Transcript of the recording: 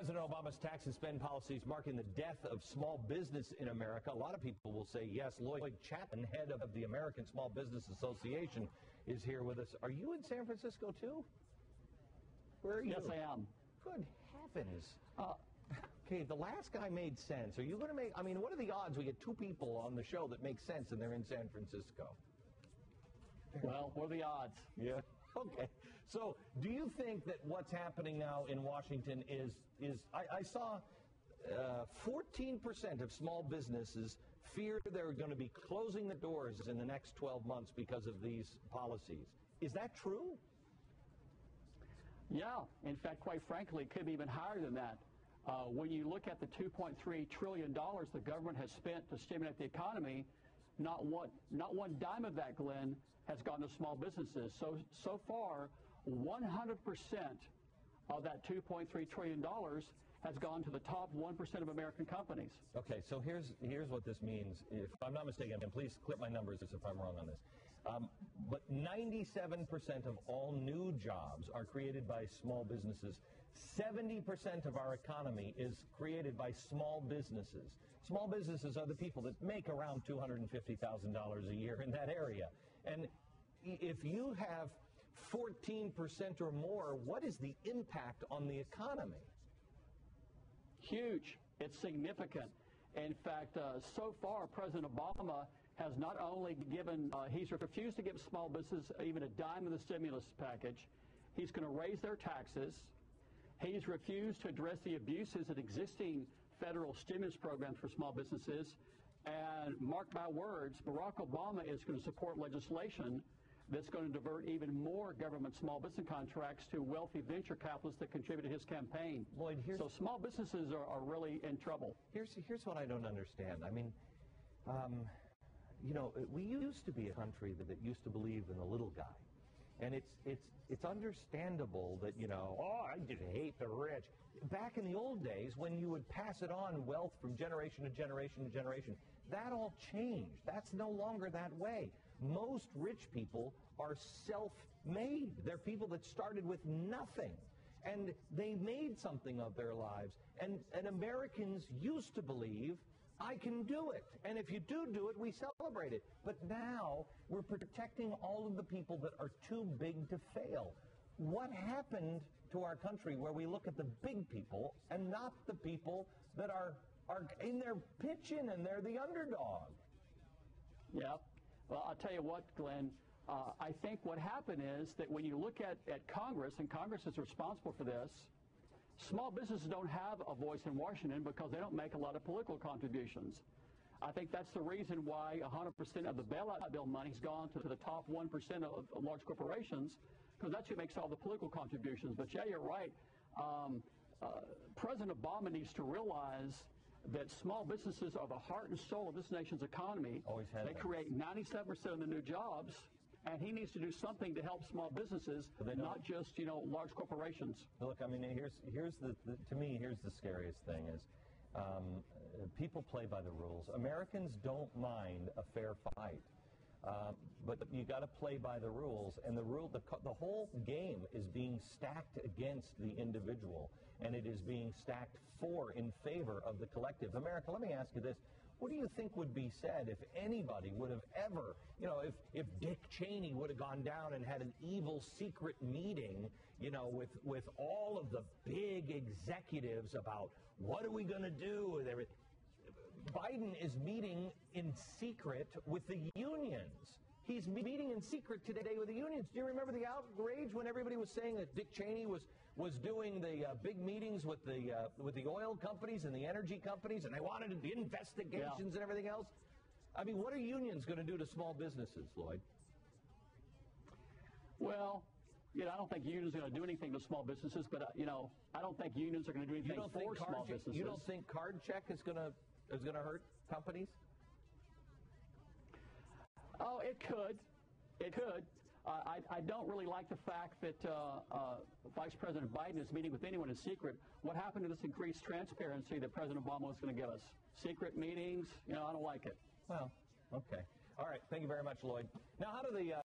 President Obama's tax and spend policies marking the death of small business in America. A lot of people will say yes. Lloyd Chapman, head of the American Small Business Association, is here with us. Are you in San Francisco too? Where are you? Yes, I am. Good heavens. Okay, the last guy made sense. Are you going to make, I mean, what are the odds we get two people on the show that make sense and they're in San Francisco? Well, what are the odds? Yeah. Okay. So do you think that what's happening now in Washington is I saw 14% of small businesses fear they're going to be closing the doors in the next 12 months because of these policies. Is that true? Yeah. In fact, quite frankly, it could be even higher than that. When you look at the $2.3 trillion the government has spent to stimulate the economy, not one dime of that, Glenn, has gone to small businesses. So far, 100% of that $2.3 trillion has gone to the top 1% of American companies. Okay, so here's what this means. If I'm not mistaken, and please clip my numbers if I'm wrong on this. But 97% of all new jobs are created by small businesses. 70% of our economy is created by small businesses. Small businesses are the people that make around $250,000 a year in that area. And if you have 14% or more, what is the impact on the economy? Huge. It's significant. In fact, so far, President Obama has not only he's refused to give small businesses even a dime of the stimulus package. He's going to raise their taxes. He's refused to address the abuses in existing federal stimulus programs for small businesses. And mark my words, Barack Obama is going to support legislation that's going to divert even more government small business contracts to wealthy venture capitalists that contribute to his campaign. Lloyd, so small businesses are really in trouble. Here's what I don't understand. I mean, you know, we used to be a country that used to believe in the little guy. And it's understandable that, you know, oh, I just hate the rich. Back in the old days, when you would pass it on wealth from generation to generation to generation, that all changed. That's no longer that way. Most rich people are self-made. They're people that started with nothing. And they made something of their lives. And Americans used to believe, I can do it. And if you do it, we celebrate it. But now we're protecting all of the people that are too big to fail. What happened to our country where we look at the big people and not the people that are in their pitching and they're the underdog? Yeah. Well, I'll tell you what, Glenn. I think what happened is that when you look at Congress, and Congress is responsible for this, small businesses don't have a voice in Washington because they don't make a lot of political contributions. I think that's the reason why 100% of the bailout bill money has gone to the top 1% of large corporations, because that's who makes all the political contributions. But yeah, you're right. President Obama needs to realize that small businesses are the heart and soul of this nation's economy. Always have They been. create 97% of the new jobs. And he needs to do something to help small businesses, not just, you know, large corporations. Look, I mean, here's to me, here's the scariest thing is people play by the rules. Americans don't mind a fair fight. But you got to play by the rules, and the whole game is being stacked against the individual, and it is being stacked in favor of the collective. America, let me ask you this. What do you think would be said if anybody would have ever, you know, if Dick Cheney would have gone down and had an evil secret meeting, you know, with all of the big executives about what are we going to do with everything? Biden is meeting in secret with the unions. He's meeting in secret today with the unions. Do you remember the outrage when everybody was saying that Dick Cheney was doing the big meetings with the oil companies and the energy companies, and they wanted the investigations and everything else? I mean, what are unions going to do to small businesses, Lloyd? Well, you know, I don't think unions are going to do anything to small businesses, but you know, I don't think unions are going to do anything for small businesses. You don't think card check is going to hurt companies? Oh, it could. It could. I don't really like the fact that Vice President Biden is meeting with anyone in secret. What happened to this increased transparency that President Obama was going to give us? Secret meetings? You know, I don't like it. Well, okay. All right. Thank you very much, Lloyd. Now, how do the